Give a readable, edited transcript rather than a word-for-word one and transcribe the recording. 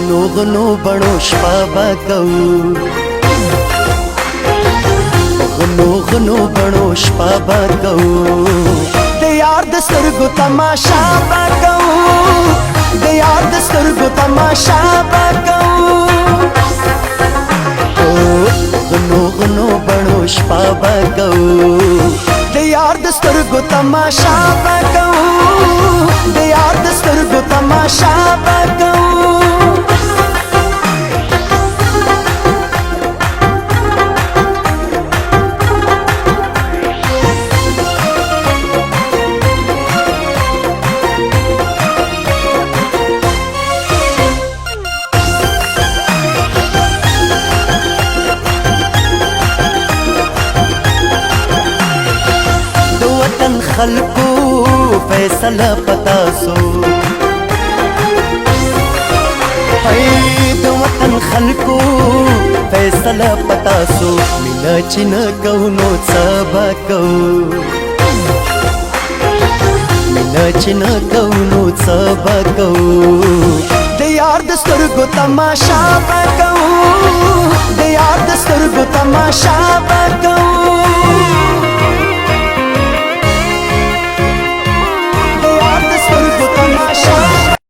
غنو غنو بڼو شپه به کوو غنو غنو بڼو شپه به کوو د یار د سترګو تماشا به کوو د یار د سترګو تماشا به کوو غنو غنو بڼو شپه به کوو د یار د سترګو تماشا به کوو د یار د سترګو تماشا به کوو خلقو فیصله پتا سو د وطن خلقو فیصله پتا سو مینا چې نه کوو نو څه به کوو مینا چې نه کوو نو څه به کوو د یار د سترګو تماشا به کوو د یار د سترګو تماشا به کوو